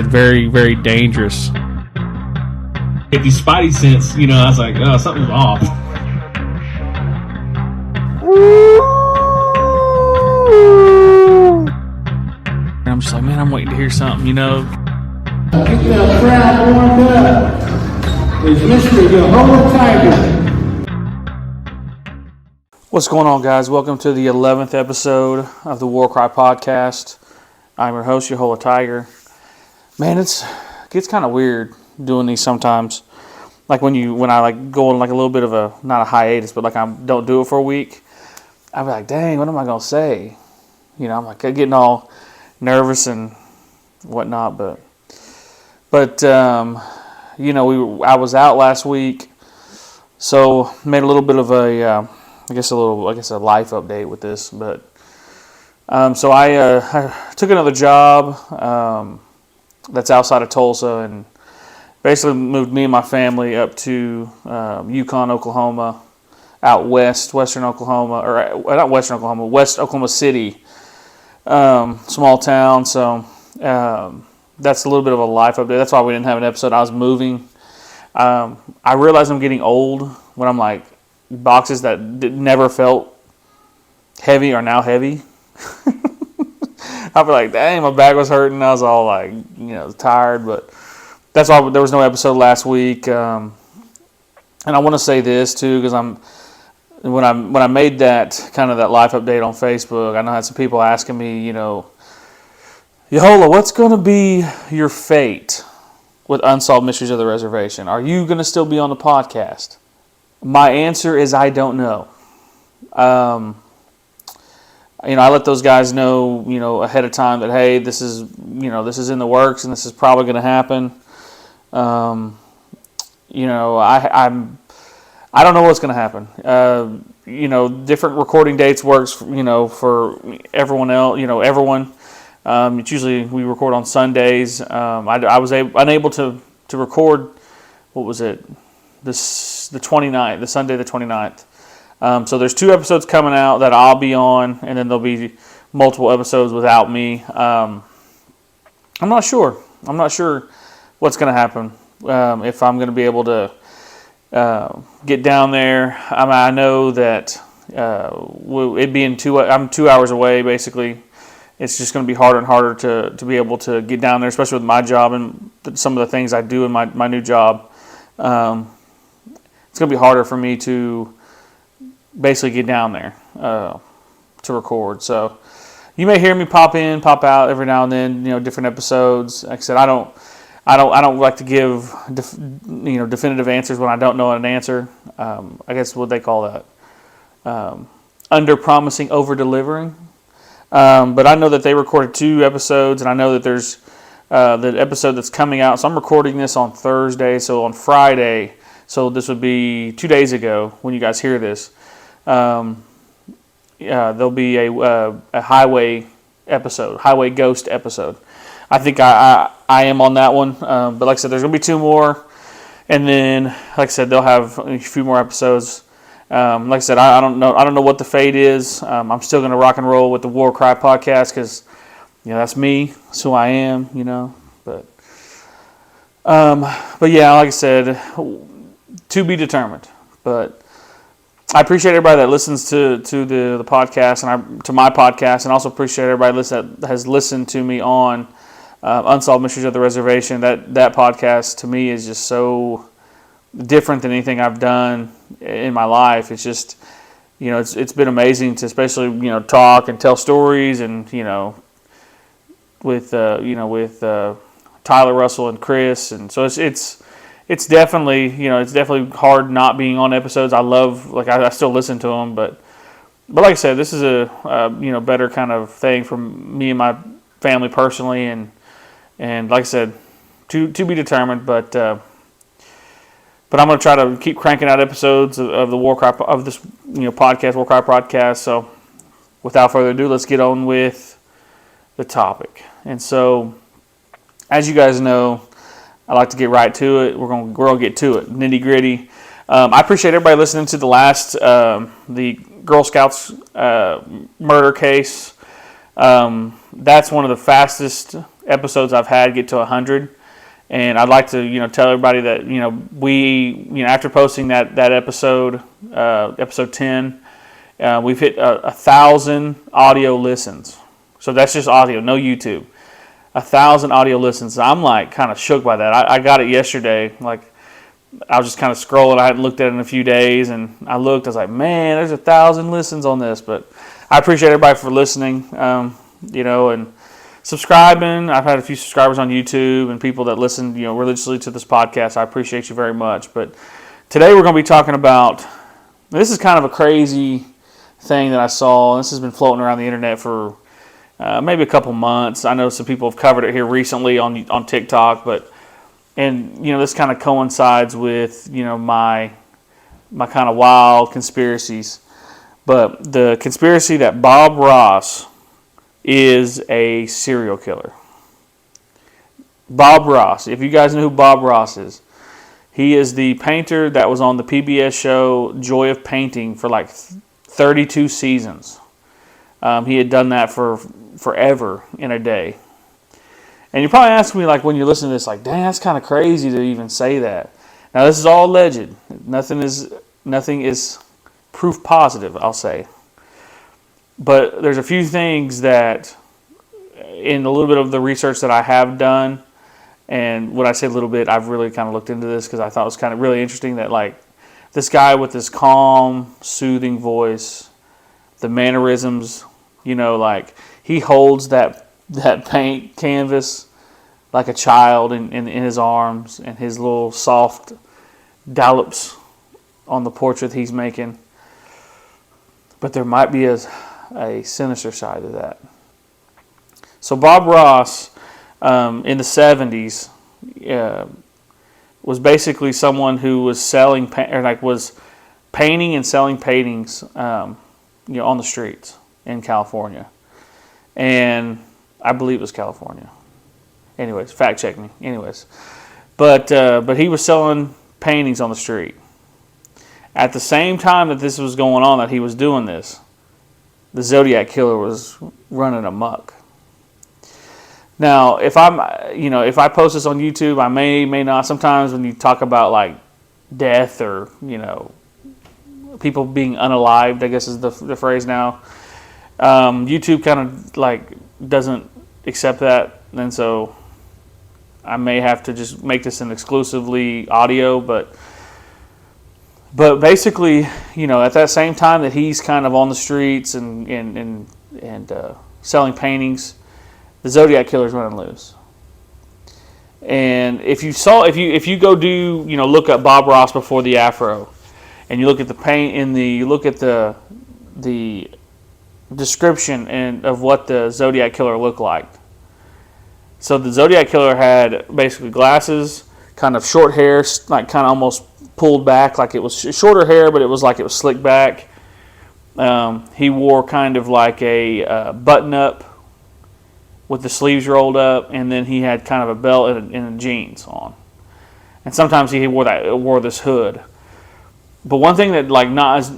very, very dangerous. Get these spidey sense, I was like, oh, something's off. And I'm just like, man, I'm waiting to hear something, Keep that crowd warmed up. Is Mr. Yahola Tiger. What's going on, guys? Welcome to the 11th episode of the War Cry podcast. I'm your host, Yahola Tiger. Man, it gets kind of weird doing these sometimes. Like when I like go on like a little bit of a, not a hiatus, but like I don't do it for a week, I'll be like, dang, what am I going to say? I'm like getting all nervous and whatnot, but I was out last week, so made a little bit of a a life update with this. But so I took another job that's outside of Tulsa, and basically moved me and my family up to Yukon, Oklahoma, out western Oklahoma, or not western Oklahoma, West Oklahoma City, small town. So that's a little bit of a life update. That's why we didn't have an episode. I was moving. I realize I'm getting old when I'm like, boxes that never felt heavy are now heavy. I'll be like, dang, my back was hurting. I was all like, tired, but that's why there was no episode last week. And I want to say this too, because when I made that kind of that life update on Facebook, I know I had some people asking me, Yahola, what's going to be your fate with Unsolved Mysteries of the Reservation? Are you going to still be on the podcast? My answer is I don't know. I let those guys know, ahead of time that, hey, this is in the works and this is probably going to happen. I don't know what's going to happen. Different recording dates works, for everyone else, everyone. It's usually we record on Sundays. I was unable to record, what was it? The 29th, the Sunday the 29th. So there's 2 episodes coming out that I'll be on, and then there'll be multiple episodes without me. I'm not sure. I'm not sure what's going to happen, if I'm going to be able to get down there. I know that it being I'm 2 hours away, basically. It's just going to be harder and harder to be able to get down there, especially with my job and some of the things I do in my new job. It's going to be harder for me to basically get down there to record. So you may hear me pop in, pop out every now and then. Different episodes. Like I said, I don't like to give definitive answers when I don't know an answer. I guess what they call that, under promising, over delivering. But I know that they recorded 2 episodes, and I know that there's the episode that's coming out. So I'm recording this on Thursday. So on Friday, so this would be 2 days ago when you guys hear this. There'll be a highway episode, highway ghost episode. I think I am on that one. But like I said, there's gonna be 2 more, and then like I said, they'll have a few more episodes. Like I said, I don't know what the fate is. I'm still gonna rock and roll with the War Cry podcast because that's me. That's who I am. But yeah, like I said, to be determined. But I appreciate everybody that listens to the podcast and to my podcast, and also appreciate everybody that has listened to me on Unsolved Mysteries of the Reservation. That podcast to me is just so different than anything I've done in my life. It's just it's been amazing to especially talk and tell stories, and with Tyler, Russell, and Chris, and so it's definitely it's definitely hard not being on episodes. I love, I still listen to them, but like I said, this is a better kind of thing for me and my family personally, and like I said, to be determined, but I'm going to try to keep cranking out episodes of the War Cry, of this podcast, War Cry podcast. So without further ado, let's get on with the topic. And so, as you guys know, I like to get right to it. We're gonna get to it, nitty gritty. I appreciate everybody listening to the last the Girl Scouts murder case. That's one of the fastest episodes I've had get to 100. And I'd like to, tell everybody that, we, after posting that episode, episode 10, we've hit 1,000 audio listens. So that's just audio, no YouTube. 1,000 audio listens. I'm like kind of shook by that. I got it yesterday. Like I was just kind of scrolling. I hadn't looked at it in a few days, and I looked. I was like, man, there's 1,000 listens on this. But I appreciate everybody for listening. And subscribing. I've had a few subscribers on YouTube and people that listen, religiously to this podcast. I appreciate you very much. But today we're going to be talking about, this is kind of a crazy thing that I saw. This has been floating around the internet for maybe a couple months. I know some people have covered it here recently on TikTok, and this kind of coincides with my kind of wild conspiracies. But the conspiracy that Bob Ross is a serial killer. Bob Ross. If you guys know who Bob Ross is, he is the painter that was on the PBS show Joy of Painting for like 32 seasons. He had done that for forever in a day. And you're probably asking me, like, when you listen to this, like, dang, that's kind of crazy to even say that. Now, this is all alleged. Nothing is proof positive, I'll say. But there's a few things that, in a little bit of the research that I have done, and when I say a little bit, I've really kind of looked into this because I thought it was kind of really interesting that, like, this guy with this calm, soothing voice, the mannerisms, like, he holds that paint canvas like a child in his arms, and his little soft dollops on the portrait he's making. But there might be a sinister side to that. So Bob Ross, in the 70s, was basically someone who was was painting and selling paintings, on the streets in California, and I believe it was California. Anyways, fact check me. Anyways, but he was selling paintings on the street. At the same time that this was going on, that he was doing this, the Zodiac Killer was running amok. Now, if I post this on YouTube, I may not. Sometimes when you talk about like death or people being unalived, I guess is the phrase now. YouTube kind of like doesn't accept that, and so I may have to just make this an exclusively audio. But basically, at that same time that he's kind of on the streets and selling paintings, the Zodiac Killer's running loose. And if you go do look up Bob Ross before the afro, and you look at the paint you look at the description of what the Zodiac Killer looked like. So the Zodiac Killer had basically glasses, kind of short hair, like kind of almost pulled back, like it was shorter hair, but it was like it was slicked back. He wore kind of like a button up with the sleeves rolled up, and then he had kind of a belt and jeans on. And sometimes he wore this hood. But one thing that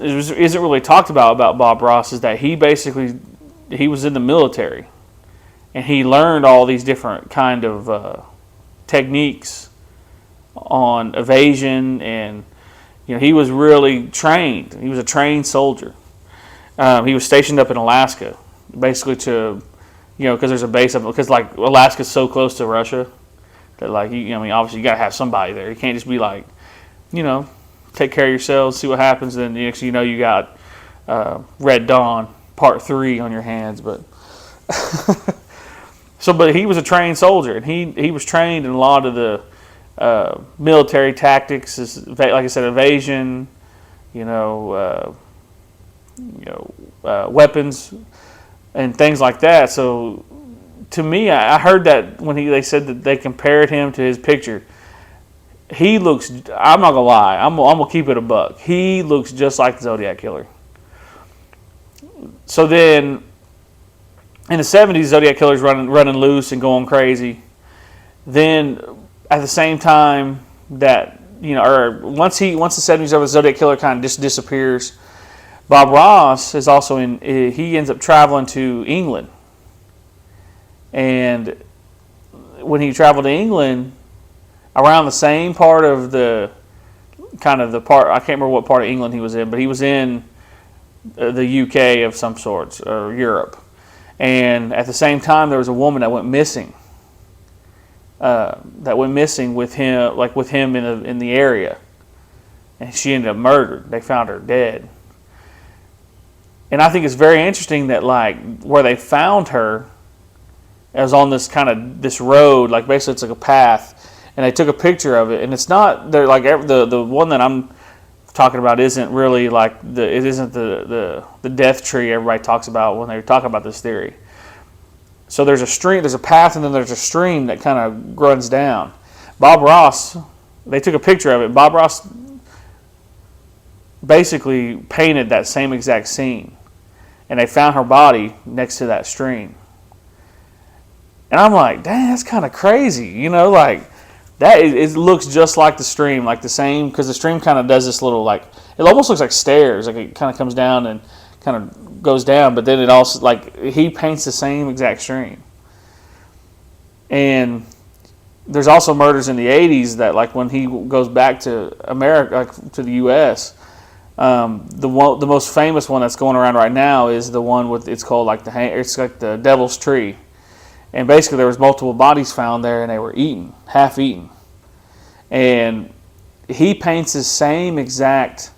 isn't really talked about Bob Ross is that he was in the military, and he learned all these different kind of techniques on evasion, and he was really trained. He was a trained soldier. He was stationed up in Alaska, basically to because there's a base up because like Alaska's so close to Russia that obviously you gotta have somebody there. You can't just be like take care of yourselves, see what happens. Then the next thing you know, you got Red Dawn Part 3 on your hands. But but he was a trained soldier, and he was trained in a lot of the military tactics, like I said, evasion, weapons and things like that. So to me, I heard that when they said that they compared him to his picture. He looks, I'm not going to lie, I'm going to keep it a buck. He looks just like the Zodiac Killer. So then, in the 70s, Zodiac Killer's running loose and going crazy. Then, at the same time that, once the 70s over, the Zodiac Killer kind of just disappears. Bob Ross is also he ends up traveling to England. And when he traveled to England, around the same part of the part, I can't remember what part of England he was in, but he was in the UK of some sorts, or Europe. And at the same time, there was a woman that went missing. With him, like with him in the area, and she ended up murdered. They found her dead. And I think it's very interesting that like where they found her, it was on this kind of this road, like basically it's like a path, and they took a picture of it. And it's not they're like the one that I'm talking about isn't really like the death tree everybody talks about when they talk about this theory. So there's a stream, there's a path, and then there's a stream that kind of runs down. Bob Ross, they took a picture of it. Bob Ross basically painted that same exact scene, and they found her body next to that stream. And I'm like, dang, that's kind of crazy, you know, like that. It looks just like the stream, like the same, because the stream kind of does this little like it almost looks like stairs, like it kind of comes down and kind of goes down, but then it also like he paints the same exact stream. And there's also murders in the 80s that like when he goes back to America, like to the U.S. The most famous one that's going around right now is the one with it's called like it's like the Devil's Tree, and basically there was multiple bodies found there and they were eaten, half eaten, and he paints the same exact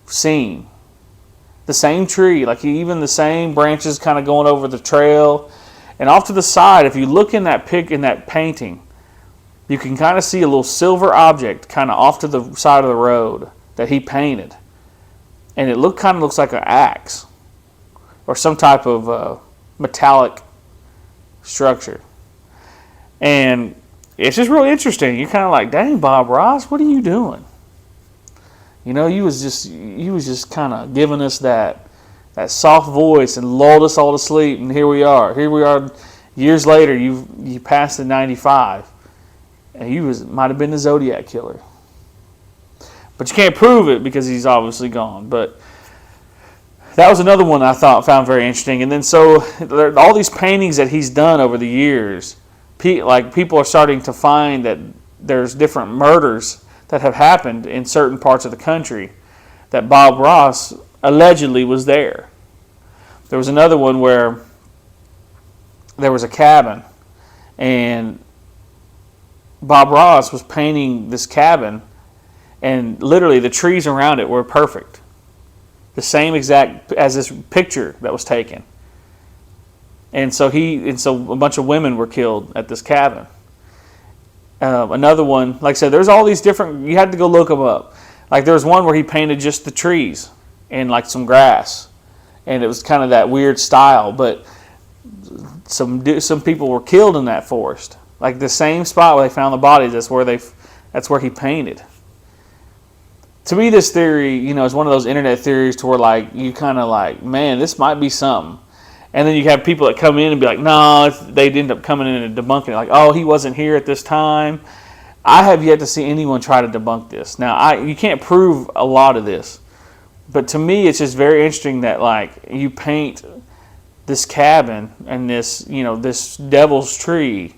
scene. The same tree, like even the same branches kind of going over the trail. And off to the side, if you look in that painting, you can kind of see a little silver object kind of off to the side of the road that he painted. And it kind of looks like an axe or some type of metallic structure. And it's just really interesting. You're kind of like, dang, Bob Ross, what are you doing? You know, he was just kind of giving us that soft voice and lulled us all to sleep, and here we are. Here we are, years later. You passed the 95, and you might have been the Zodiac killer, but you can't prove it because he's obviously gone. But that was another one I found very interesting. And then so all these paintings that he's done over the years, like people are starting to find that there's different murders that have happened in certain parts of the country that Bob Ross allegedly was there. There was another one where there was a cabin and Bob Ross was painting this cabin and literally the trees around it were perfect. The same exact as this picture that was taken. And so a bunch of women were killed at this cabin. Another one, like I said, there's all these different, you had to go look them up. Like there was one where he painted just the trees and like some grass. And it was kind of that weird style, but some people were killed in that forest. Like the same spot where they found the bodies, that's where he painted. To me, this theory, you know, is one of those internet theories to where like you kind of like, man, this might be something. And then you have people that come in and be like, no, they end up coming in and debunking it. Like, oh, he wasn't here at this time. I have yet to see anyone try to debunk this. Now, you can't prove a lot of this. But to me, it's just very interesting that, like, you paint this cabin and this, you know, this devil's tree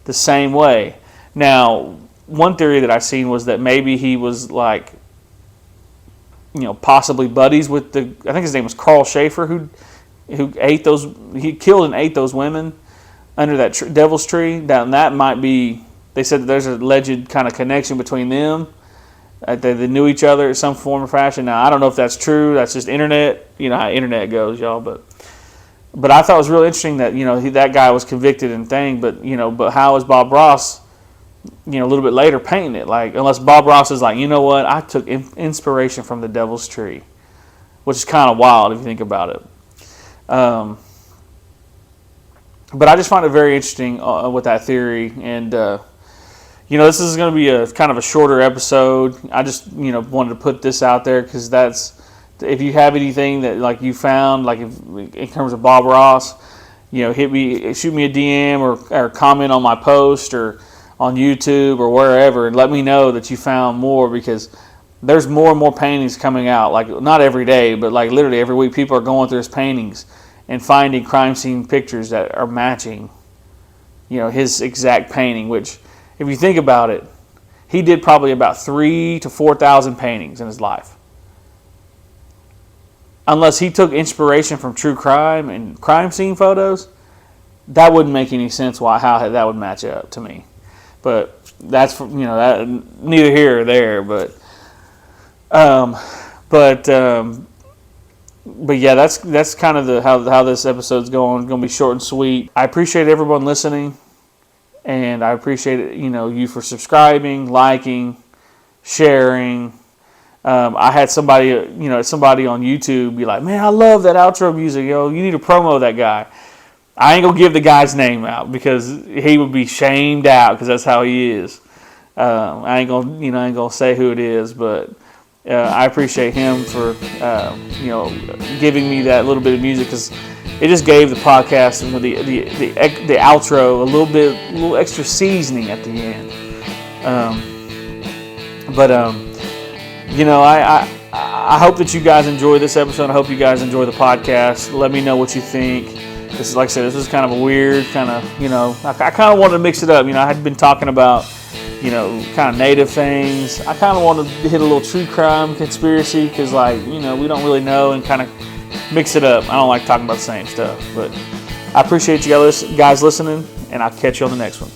the same way. Now, one theory that I've seen was that maybe he was, like, you know, possibly buddies with I think his name was Carl Schaefer, who he killed and ate those women under that devil's tree. That might be, they said that there's an alleged kind of connection between them. They knew each other in some form or fashion. Now, I don't know if that's true. That's just internet. You know how internet goes, y'all. But I thought it was really interesting that, you know, that guy was convicted and thing. But, you know, but how is Bob Ross, you know, a little bit later painting it? Like, unless Bob Ross is like, you know what, I took inspiration from the devil's tree, which is kind of wild if you think about it. But I just find it very interesting with that theory, and you know, this is going to be a kind of a shorter episode. I just, you know, wanted to put this out there because if you have anything that like you found, like in terms of Bob Ross, you know, shoot me a DM or comment on my post or on YouTube or wherever, and let me know that you found more, because there's more and more paintings coming out. Like not every day, but like literally every week, people are going through his paintings and finding crime scene pictures that are matching his exact painting, which, if you think about it, he did probably about 3,000 to 4,000 paintings in his life. Unless he took inspiration from true crime and crime scene photos, that wouldn't make any sense how that would match up to me. But that's that neither here or there. But yeah, that's kind of how this episode's going. It's going to be short and sweet. I appreciate everyone listening, and I appreciate you for subscribing, liking, sharing. I had somebody on YouTube be like, "Man, I love that outro music. You need to promo that guy." I ain't gonna give the guy's name out because he would be shamed out because that's how he is. I ain't gonna say who it is, but I appreciate him for giving me that little bit of music, because it just gave the podcast and the outro a little extra seasoning at the end. I hope that you guys enjoy this episode. I hope you guys enjoy the podcast. Let me know what you think. This is, like I said, this was kind of a weird kind of, I kind of wanted to mix it up. I had been talking about, kind of native things. I kind of wanted to hit a little true crime conspiracy because, we don't really know, and kind of mix it up. I don't like talking about the same stuff. But I appreciate you guys listening, and I'll catch you on the next one.